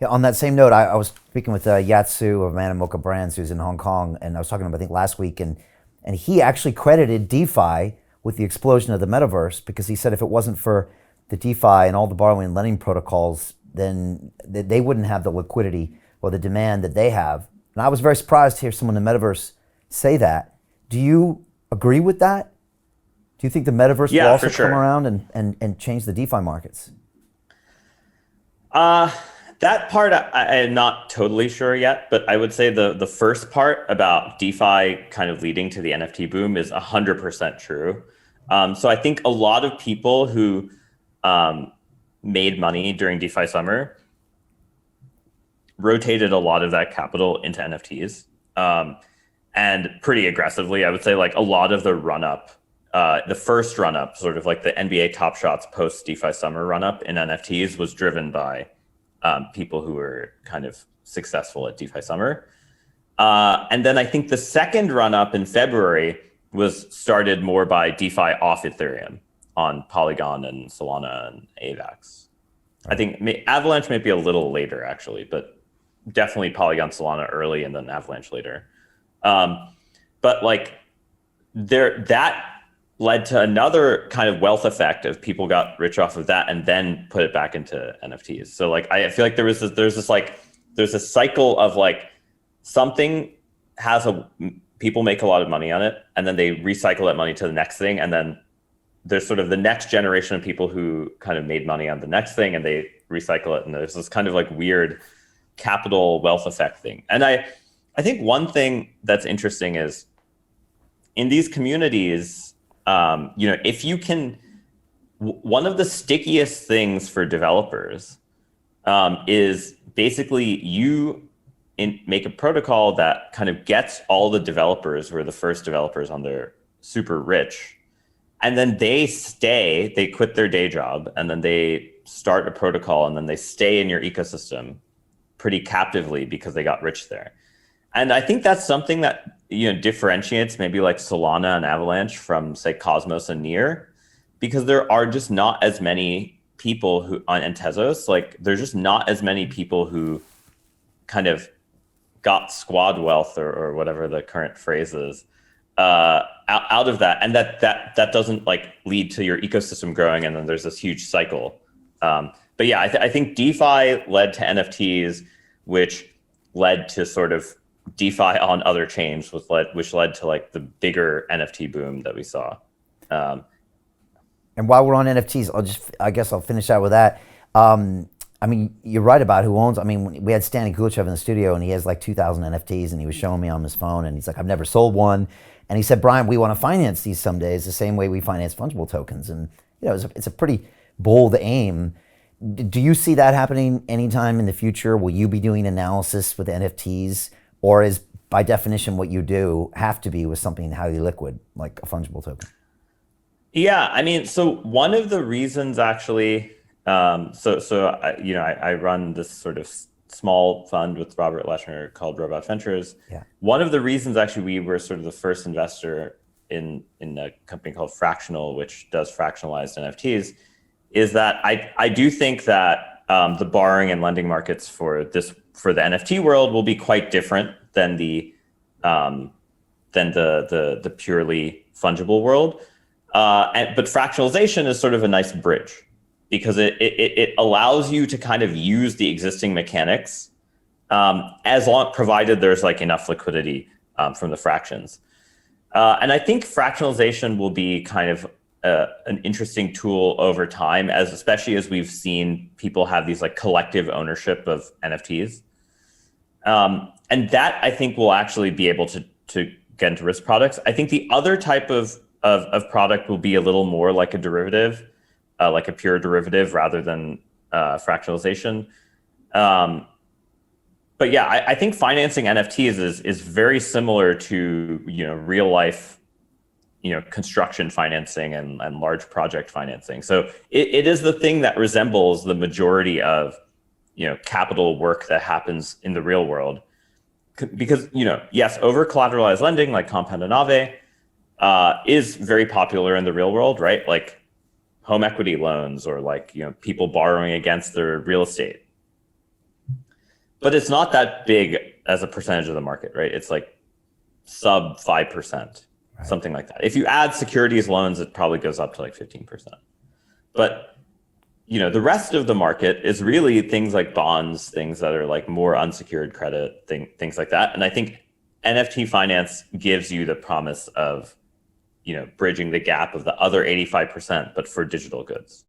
Yeah, on that same note, I was speaking with Yatsu of Manamoka Brands, who's in Hong Kong, and I was talking to him, I think, last week, and he actually credited DeFi with the explosion of the metaverse because he said if it wasn't for the DeFi and all the borrowing and lending protocols, then they wouldn't have the liquidity or the demand that they have. And I was very surprised to hear someone in the metaverse say that. Do you agree with that? Do you think the metaverse will Yeah, also for come sure. around and change the DeFi markets? Uh, that part I am not totally sure yet, but I would say the first part about DeFi kind of leading to the NFT boom is 100% true. So I think a lot of people who um, made money during DeFi summer rotated a lot of that capital into NFTs, and pretty aggressively. I would say like a lot of the run up, the first run up, sort of like the NBA Top Shots post DeFi summer run up in NFTs was driven by people who were kind of successful at DeFi summer. And then I think the second run up in February was started more by DeFi off Ethereum on Polygon and Solana and AVAX. I Right. think Avalanche might be a little later actually, but definitely Polygon Solana early and then Avalanche later. Um, but like that led to another kind of wealth effect of people got rich off of that and then put it back into NFTs. So like I feel like there's a cycle of like something has a people make a lot of money on it and then they recycle that money to the next thing, and then there's sort of the next generation of people who kind of made money on the next thing and they recycle it, and there's this kind of like weird capital wealth effect thing. And I think one thing that's interesting is in these communities, if you can, one of the stickiest things for developers is basically make a protocol that kind of gets all the developers who are the first developers on their super rich, and then they quit their day job, and then they start a protocol, and then they stay in your ecosystem pretty captively because they got rich there. And I think that's something that differentiates maybe like Solana and Avalanche from say Cosmos and Near, because there are just not as many people who on Tezos, like there's just not as many people who kind of got squad wealth or whatever the current phrase is out of that, and that doesn't like lead to your ecosystem growing, and then there's this huge cycle. But yeah, I think DeFi led to NFTs, which led to sort of DeFi on other chains, which led to like the bigger NFT boom that we saw. Um, And while we're on NFTs, I guess I'll finish out with that. I mean, you're right about who owns. I mean, we had Stanley Kulichev in the studio, and he has like 2,000 NFTs, and he was showing me on his phone, and he's like, I've never sold one. And he said, Brian, we want to finance these someday. It's the same way we finance fungible tokens. And, it's a pretty bold aim. Do you see that happening anytime in the future? Will you be doing analysis with NFTs? Or is, by definition, what you do have to be with something highly liquid, like a fungible token? yeah, I mean, so one of the reasons actually, I run this sort of small fund with Robert Leshner called Robot Ventures. Yeah. One of the reasons actually we were sort of the first investor in a company called Fractional, which does fractionalized NFTs, is that I do think that the borrowing and lending markets for the NFT world will be quite different than the purely fungible world. But fractionalization is sort of a nice bridge because it allows you to kind of use the existing mechanics as long provided there's like enough liquidity from the fractions. And I think fractionalization will be kind of an interesting tool over time, especially as we've seen people have these like collective ownership of NFTs. And that I think will actually be able to get into risk products. I think the other type of product will be a little more like a derivative, like a pure derivative rather than fractionalization. But yeah, I think financing NFTs is very similar to real life construction financing and large project financing. So it is the thing that resembles the majority of capital work that happens in the real world. Because yes, over collateralized lending like Compound and Aave is very popular in the real world, right? Like home equity loans or like people borrowing against their real estate. but it's not that big as a percentage of the market, right? It's like sub 5%, something like that. If you add securities loans, it probably goes up to like 15%. But the rest of the market is really things like bonds, things that are like more unsecured credit, things like that. And I think NFT finance gives you the promise of, bridging the gap of the other 85%, but for digital goods.